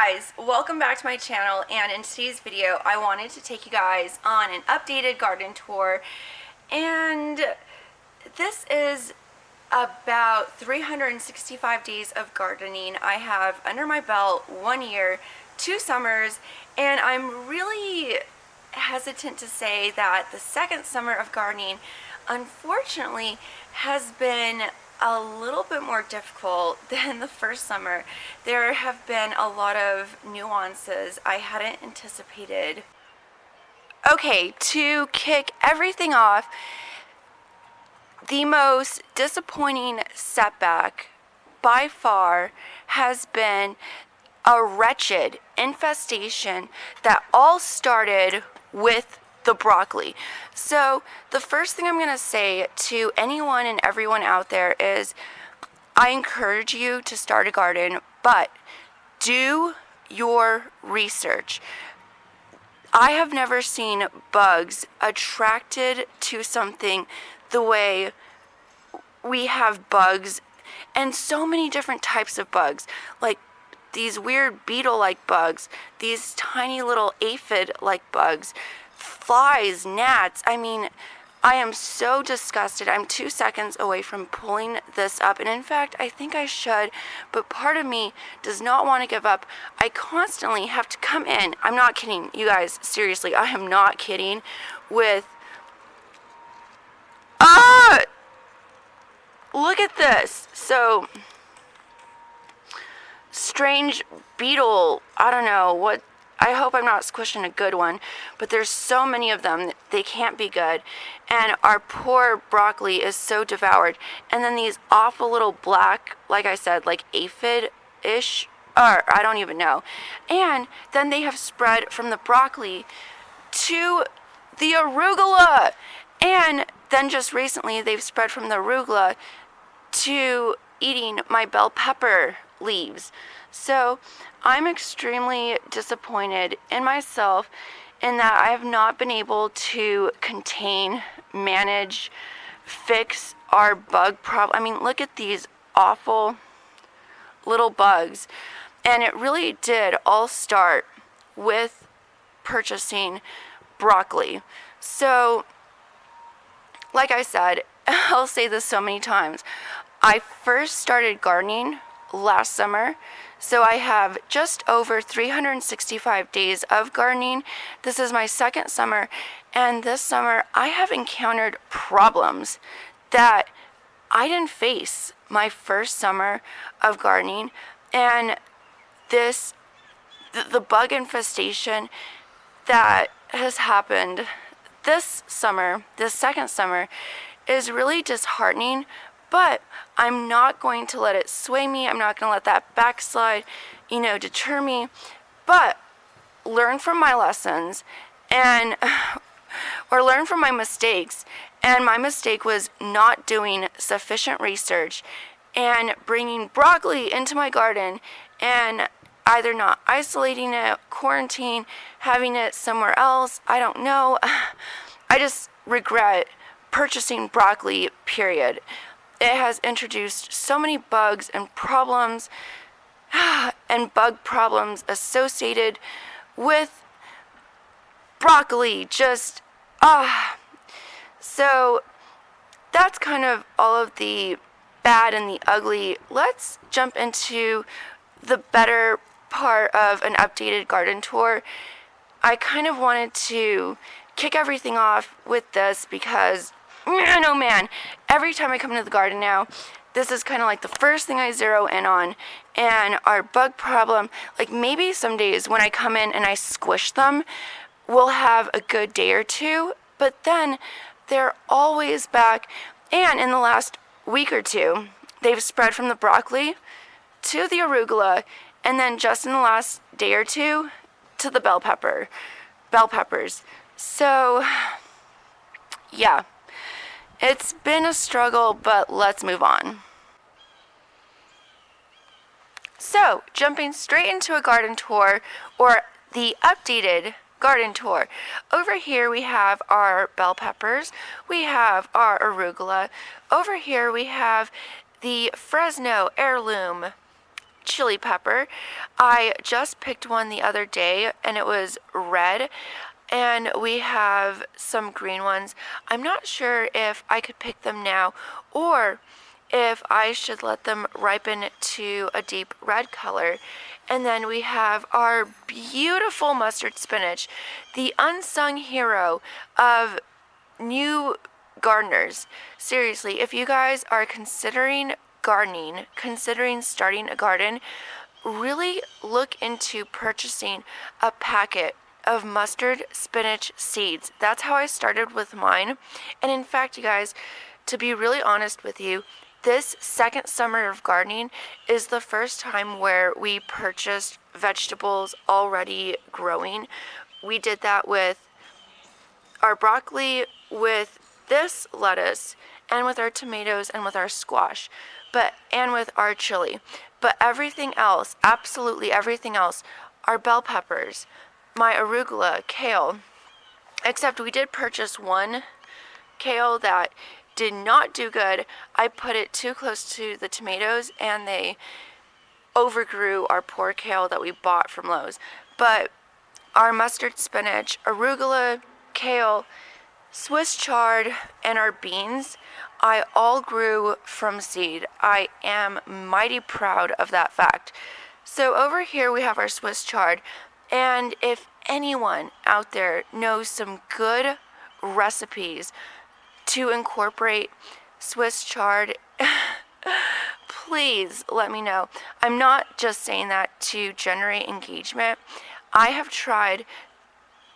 guys, welcome back to my channel, and in today's video I wanted to take you guys on an updated garden tour, and this is about 365 days of gardening. I have under my belt 1 year, 2 summers, and I'm really hesitant to say that the second summer of gardening unfortunately has been a little bit more difficult than the first summer. There have been a lot of nuances I hadn't anticipated. Okay, to kick everything off, the most disappointing setback by far has been a wretched infestation that all started with the broccoli. So the first thing I'm going to say to anyone and everyone out there is I encourage you to start a garden, but do your research. I have never seen bugs attracted to something the way we have bugs, and so many different types of bugs, like these weird beetle-like bugs, these tiny little aphid-like bugs, flies, gnats. I mean, I am so disgusted. I'm 2 seconds away from pulling this up, and in fact, I think I should, but part of me does not want to give up. I constantly have to come in. I'm not kidding, you guys, seriously, I am not kidding, with look at this. So strange beetle, I don't know what, I hope I'm not squishing a good one, but there's so many of them, they can't be good, and our poor broccoli is so devoured. And then these awful little black, like I said, like aphid-ish, or I don't even know, and then they have spread from the broccoli to the arugula, and then just recently they've spread from the arugula to eating my bell pepper leaves. So I'm extremely disappointed in myself in that I have not been able to contain, manage, fix our bug problem. I mean, look at these awful little bugs. And it really did all start with purchasing broccoli. So, like I said, I'll say this so many times, I first started gardening last summer, so I have just over 365 days of gardening. This is my second summer, and this summer I have encountered problems that I didn't face my first summer of gardening, and the bug infestation that has happened this summer, this second summer, is really disheartening, but I'm not going to let it sway me. I'm not going to let that backslide, deter me, but learn from my lessons or learn from my mistakes. And my mistake was not doing sufficient research and bringing broccoli into my garden and either not isolating it, quarantine, having it somewhere else. I don't know. I just regret purchasing broccoli, period. It has introduced so many bugs and problems and bug problems associated with broccoli. So that's kind of all of the bad and the ugly. Let's jump into the better part of an updated garden tour. I kind of wanted to kick everything off with this because, man, oh man, every time I come into the garden now, this is kind of like the first thing I zero in on. And our bug problem, like maybe some days when I come in and I squish them, we'll have a good day or two, but then they're always back. And in the last week or two, they've spread from the broccoli to the arugula, and then just in the last day or two to the bell peppers. So yeah, it's been a struggle, but let's move on. So, jumping straight into a garden tour, or the updated garden tour. Over here we have our bell peppers, we have our arugula. Over here we have the Fresno heirloom chili pepper. I just picked one the other day and it was red, and we have some green ones. I'm not sure if I could pick them now or if I should let them ripen to a deep red color. And then we have our beautiful mustard spinach, the unsung hero of new gardeners. Seriously, if you guys are considering gardening, considering starting a garden, really look into purchasing a packet of mustard spinach seeds. That's how I started with mine. And in fact, you guys, to be really honest with you, this second summer of gardening is the first time where we purchased vegetables already growing. We did that with our broccoli, with this lettuce, and with our tomatoes, and with our squash, and with our chili. But everything else, absolutely everything else, our bell peppers, my arugula, kale, except we did purchase one kale that did not do good. I put it too close to the tomatoes and they overgrew our poor kale that we bought from Lowe's. But our mustard spinach, arugula, kale, Swiss chard, and our beans, I all grew from seed. I am mighty proud of that fact. So over here we have our Swiss chard, and if anyone out there knows some good recipes to incorporate Swiss chard, please let me know. I'm not just saying that to generate engagement. I have tried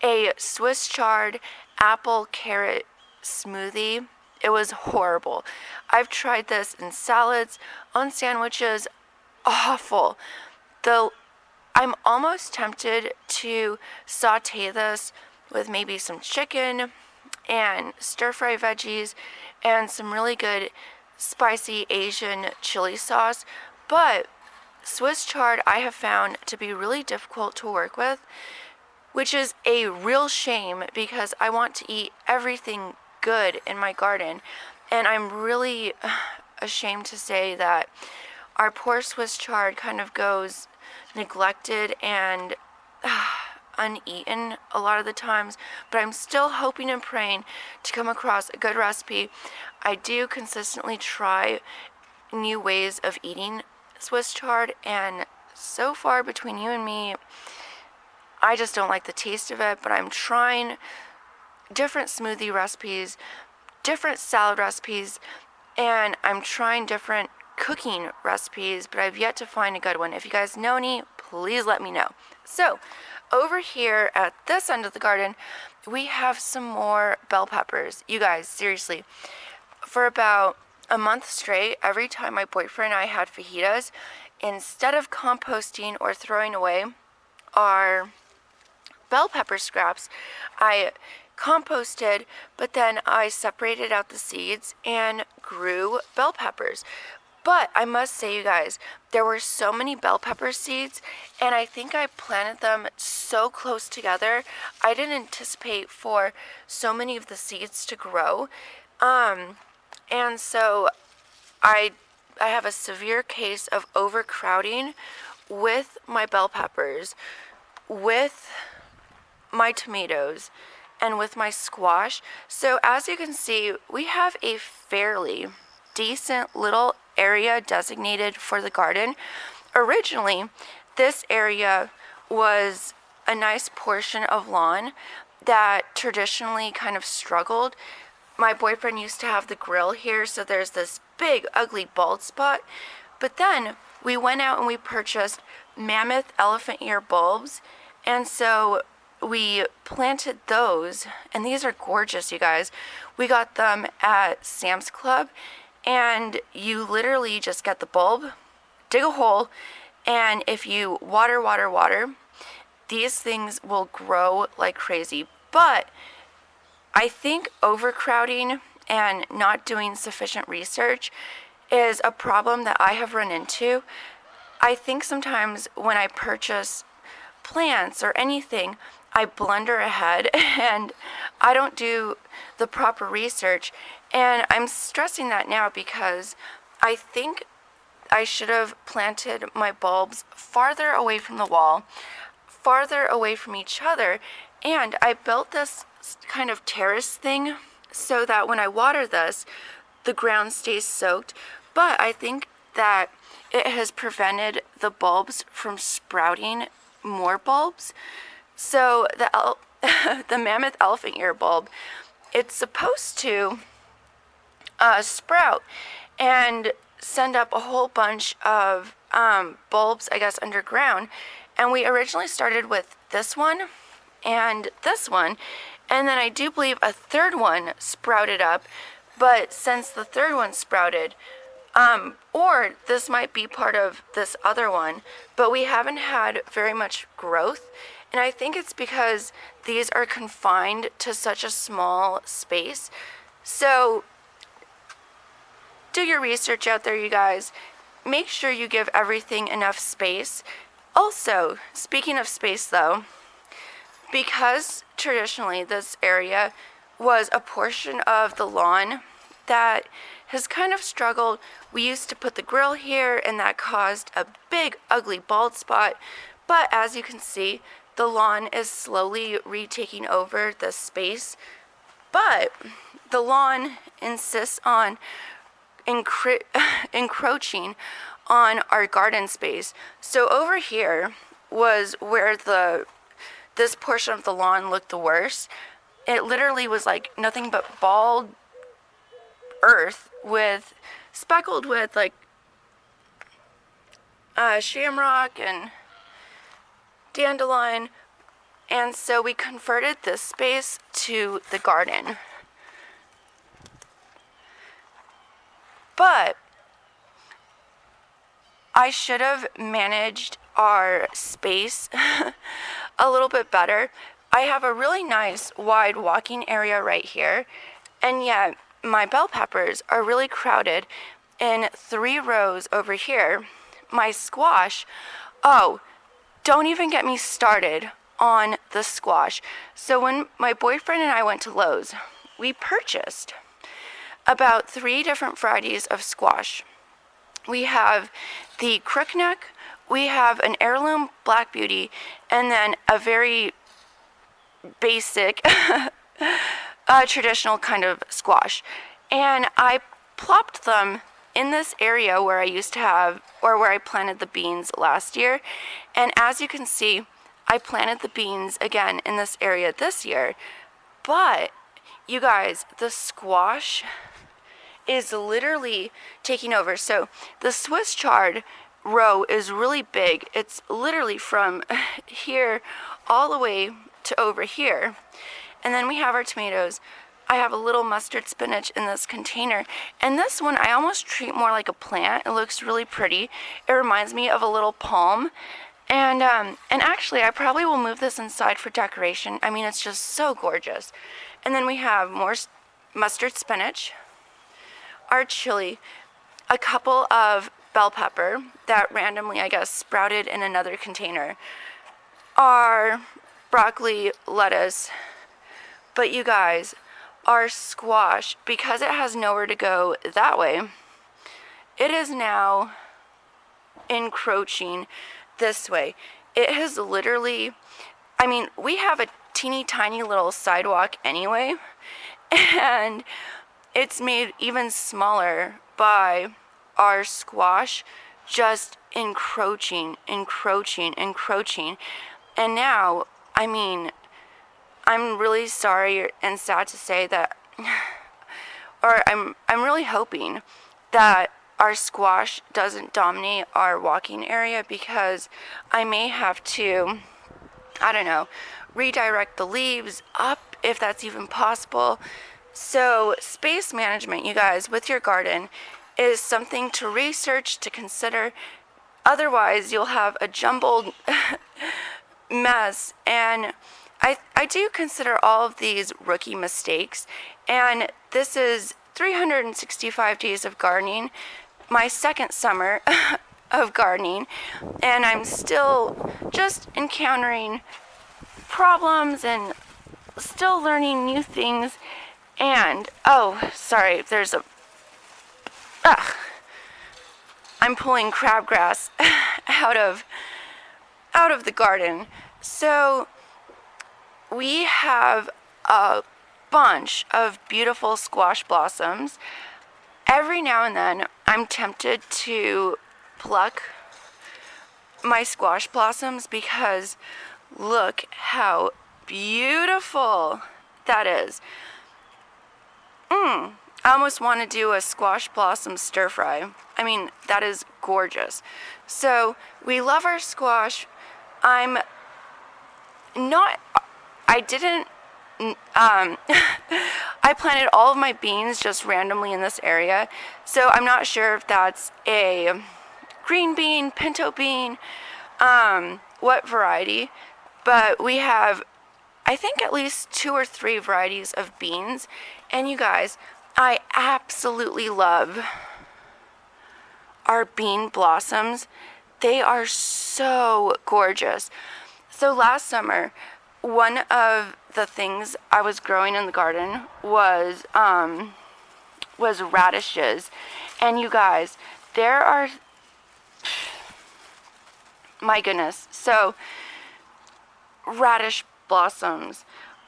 a Swiss chard apple carrot smoothie. It was horrible. I've tried this in salads, on sandwiches. Awful. I'm almost tempted to saute this with maybe some chicken and stir-fry veggies and some really good spicy Asian chili sauce. But Swiss chard I have found to be really difficult to work with, which is a real shame because I want to eat everything good in my garden. And I'm really ashamed to say that our poor Swiss chard kind of goes neglected and uneaten a lot of the times, but I'm still hoping and praying to come across a good recipe. I do consistently try new ways of eating Swiss chard, and so far between you and me, I just don't like the taste of it. But I'm trying different smoothie recipes, different salad recipes, and I'm trying different cooking recipes, but I've yet to find a good one. If you guys know any, please let me know. So over here at this end of the garden, we have some more bell peppers. You guys, seriously, for about a month straight, every time my boyfriend and I had fajitas, instead of composting or throwing away our bell pepper scraps, I composted, but then I separated out the seeds and grew bell peppers. But I must say, you guys, there were so many bell pepper seeds, and I think I planted them so close together. I didn't anticipate for so many of the seeds to grow. And so I have a severe case of overcrowding with my bell peppers, with my tomatoes, and with my squash. So as you can see, we have a fairly decent little area designated for the garden. Originally, this area was a nice portion of lawn that traditionally kind of struggled. My boyfriend used to have the grill here, so there's this big ugly bald spot. But then we went out and we purchased mammoth elephant ear bulbs, and so we planted those, and these are gorgeous, you guys. We got them at Sam's Club, and you literally just get the bulb, dig a hole, and if you water, these things will grow like crazy. But I think overcrowding and not doing sufficient research is a problem that I have run into. I think sometimes when I purchase plants or anything, I blunder ahead and I don't do the proper research. And I'm stressing that now because I think I should have planted my bulbs farther away from the wall, farther away from each other, and I built this kind of terrace thing so that when I water this, the ground stays soaked. But I think that it has prevented the bulbs from sprouting more bulbs. So the mammoth elephant ear bulb, it's supposed to sprout and send up a whole bunch of bulbs, I guess, underground. And we originally started with this one and this one, and then I do believe a third one sprouted up. But since the third one sprouted, or this might be part of this other one, but we haven't had very much growth. And I think it's because these are confined to such a small space. So do your research out there, you guys. Make sure you give everything enough space. Also, speaking of space though, because traditionally this area was a portion of the lawn that has kind of struggled. We used to put the grill here, and that caused a big ugly bald spot. But as you can see, the lawn is slowly retaking over the space. But the lawn insists on encroaching on our garden space. So over here was where this portion of the lawn looked the worst. It literally was like nothing but bald earth speckled with like shamrock and dandelion. And so we converted this space to the garden. But I should have managed our space a little bit better. I have a really nice wide walking area right here, and yet my bell peppers are really crowded in 3 rows over here. My squash, oh, don't even get me started on the squash. So when my boyfriend and I went to Lowe's, we purchased about 3 different varieties of squash. We have the crookneck, we have an heirloom black beauty, and then a very basic traditional kind of squash. And I plopped them in this area where I used to have, or where I planted the beans last year. And as you can see, I planted the beans again in this area this year. But you guys, the squash is literally taking over. So the Swiss chard row is really big. It's literally from here all the way to over here. And then we have our tomatoes. I have a little mustard spinach in this container, and this one I almost treat more like a plant. It looks really pretty. It reminds me of a little palm. And actually I probably will move this inside for decoration. I mean, it's just so gorgeous. And then we have more mustard spinach, our chili, a couple of bell pepper that randomly, I guess, sprouted in another container, our broccoli, lettuce. But you guys, our squash, because it has nowhere to go that way, it is now encroaching this way. It has literally, I mean, we have a teeny tiny little sidewalk anyway, and it's made even smaller by our squash just encroaching. And now, I mean, I'm really sorry and sad to say that, or I'm really hoping that our squash doesn't dominate our walking area, because I may have to, I don't know, redirect the leaves up if that's even possible. So space management, you guys, with your garden is something to research, to consider. Otherwise, you'll have a jumbled mess. And I do consider all of these rookie mistakes, and this is 365 days of gardening, my second summer of gardening, and I'm still just encountering problems and still learning new things. And oh, sorry, there's a I'm pulling crabgrass out of the garden. So we have a bunch of beautiful squash blossoms. Every now and then I'm tempted to pluck my squash blossoms because look how beautiful that is. I almost want to do a squash blossom stir fry. I mean, that is gorgeous. So we love our squash. I didn't, I planted all of my beans just randomly in this area. So I'm not sure if that's a green bean, pinto bean, what variety. But we have, I think, at least 2 or 3 varieties of beans. And you guys, I absolutely love our bean blossoms. They are so gorgeous. So last summer, one of the things I was growing in the garden was radishes. And you guys, there are, my goodness. So radish blossoms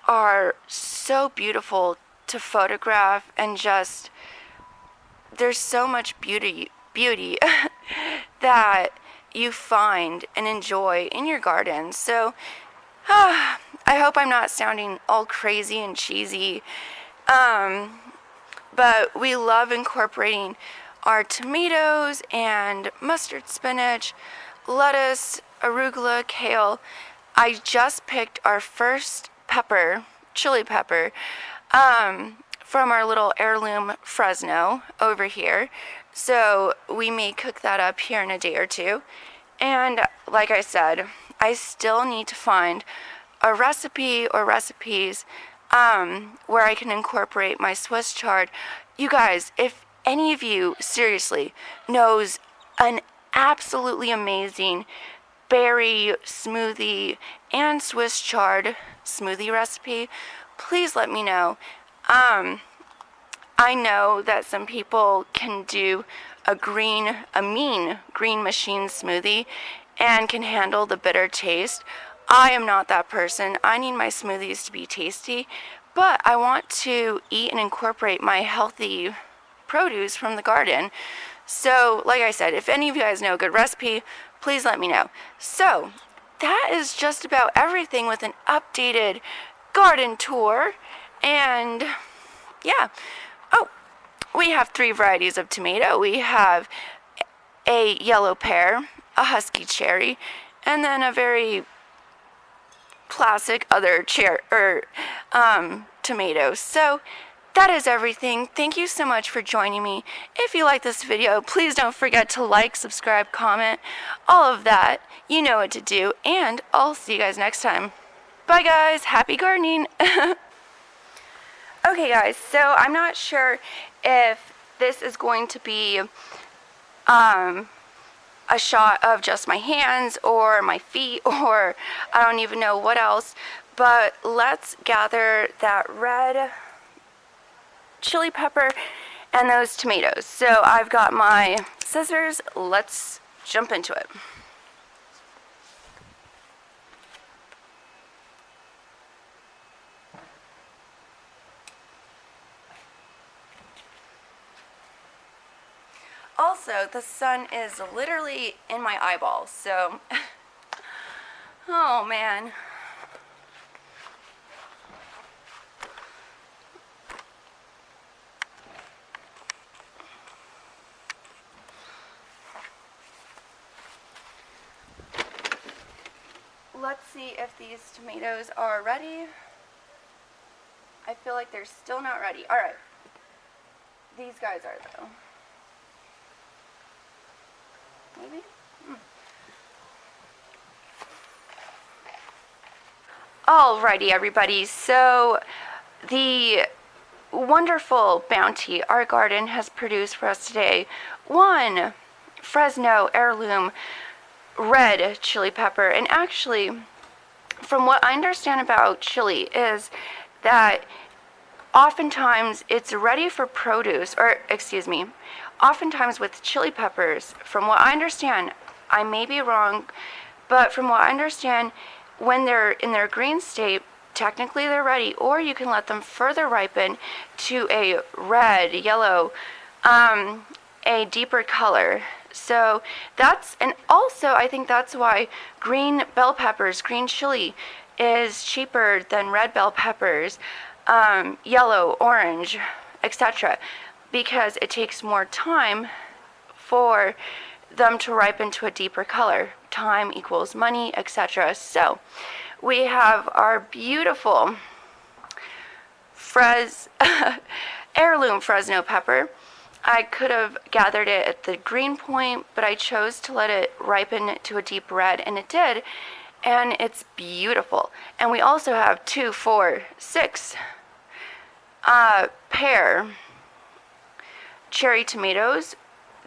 are so beautiful to photograph, and just there's so much beauty that you find and enjoy in your garden. So I hope I'm not sounding all crazy and cheesy, but we love incorporating our tomatoes and mustard spinach, lettuce, arugula, kale. I just picked our first pepper, chili pepper, from our little heirloom Fresno over here. So we may cook that up here in a day or two. And like I said, I still need to find a recipe or recipes where I can incorporate my Swiss chard. You guys, if any of you seriously knows an absolutely amazing berry smoothie and Swiss chard smoothie recipe, please let me know. I know that some people can do a mean green machine smoothie and can handle the bitter taste. I am not that person. I need my smoothies to be tasty, but I want to eat and incorporate my healthy produce from the garden. So, like I said, if any of you guys know a good recipe, please let me know. So, that is just about everything with an updated garden tour. And yeah. Oh, we have 3 varieties of tomato. We have a yellow pear, a husky cherry, and then a very classic other tomato. So that is everything. Thank you so much for joining me. If you like this video, please don't forget to like, subscribe, comment, all of that. You know what to do, and I'll see you guys next time. Bye guys, happy gardening. Okay guys, so I'm not sure if this is going to be a shot of just my hands or my feet, or I don't even know what else, but let's gather that red chili pepper and those tomatoes. So I've got my scissors. Let's jump into it. Also, the sun is literally in my eyeballs, so oh man. Let's see if these tomatoes are ready. I feel like they're still not ready. All right. These guys are though. Maybe? Alrighty, everybody. So the wonderful bounty our garden has produced for us today. 1 Fresno heirloom red chili pepper. And actually, from what I understand about chili is that oftentimes it's ready for produce, or excuse me, oftentimes with chili peppers, from what I understand, I may be wrong, but from what I understand, when they're in their green state, technically they're ready, or you can let them further ripen to a red, yellow, a deeper color. So that's, and also I think that's why green bell peppers, green chili is cheaper than red bell peppers, yellow, orange, etc., because it takes more time for them to ripen to a deeper color. Time equals money, etc. So we have our beautiful heirloom Fresno pepper. I could have gathered it at the green point, but I chose to let it ripen to a deep red, and it did, and it's beautiful. And we also have 2, 4, 6 pear cherry tomatoes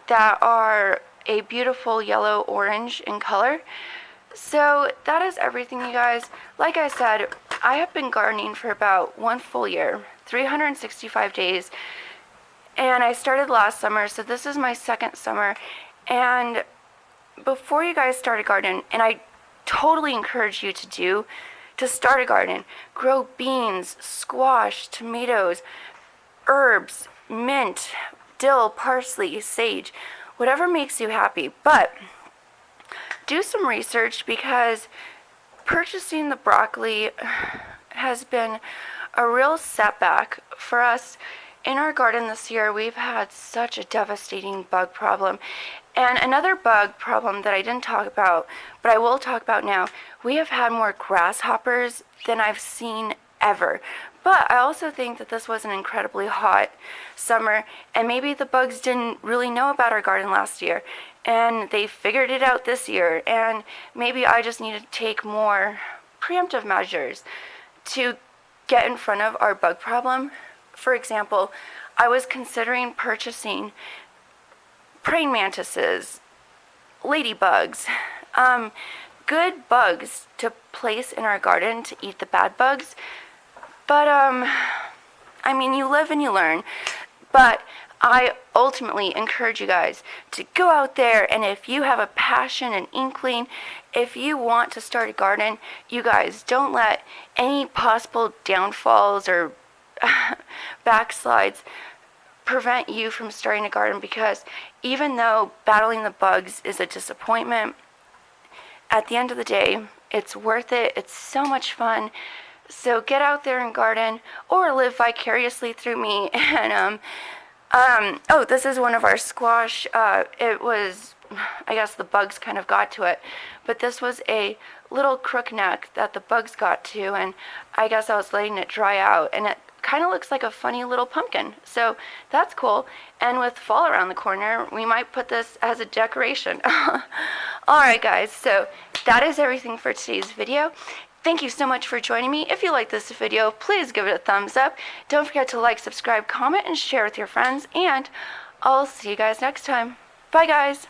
that are a beautiful yellow orange in color. So that is everything, you guys. Like I said, I have been gardening for about 1 full year, 365 days, and I started last summer, so this is my second summer. And before you guys start a garden, and I totally encourage you to start a garden, grow beans, squash, tomatoes, herbs, mint, dill, parsley, sage, whatever makes you happy. But do some research, because purchasing the broccoli has been a real setback for us in our garden this year. We've had such a devastating bug problem. And another bug problem that I didn't talk about, but I will talk about now, we have had more grasshoppers than I've seen ever. But I also think that this was an incredibly hot summer, and maybe the bugs didn't really know about our garden last year, and they figured it out this year, and maybe I just need to take more preemptive measures to get in front of our bug problem. For example, I was considering purchasing praying mantises, ladybugs, good bugs to place in our garden to eat the bad bugs. But, I mean, you live and you learn. But I ultimately encourage you guys to go out there, and if you have a passion, an inkling, if you want to start a garden, you guys don't let any possible downfalls or backslides prevent you from starting a garden, because even though battling the bugs is a disappointment, at the end of the day, it's worth it. It's so much fun. So get out there and garden, or live vicariously through me. And oh, this is one of our squash. It was, I guess the bugs kind of got to it, but this was a little crook neck that the bugs got to, and I guess I was letting it dry out, and it kind of looks like a funny little pumpkin. So that's cool. And with fall around the corner, we might put this as a decoration. Alright guys, so that is everything for today's video. Thank you so much for joining me. If you like this video, please give it a thumbs up. Don't forget to like, subscribe, comment, and share with your friends. And I'll see you guys next time. Bye guys.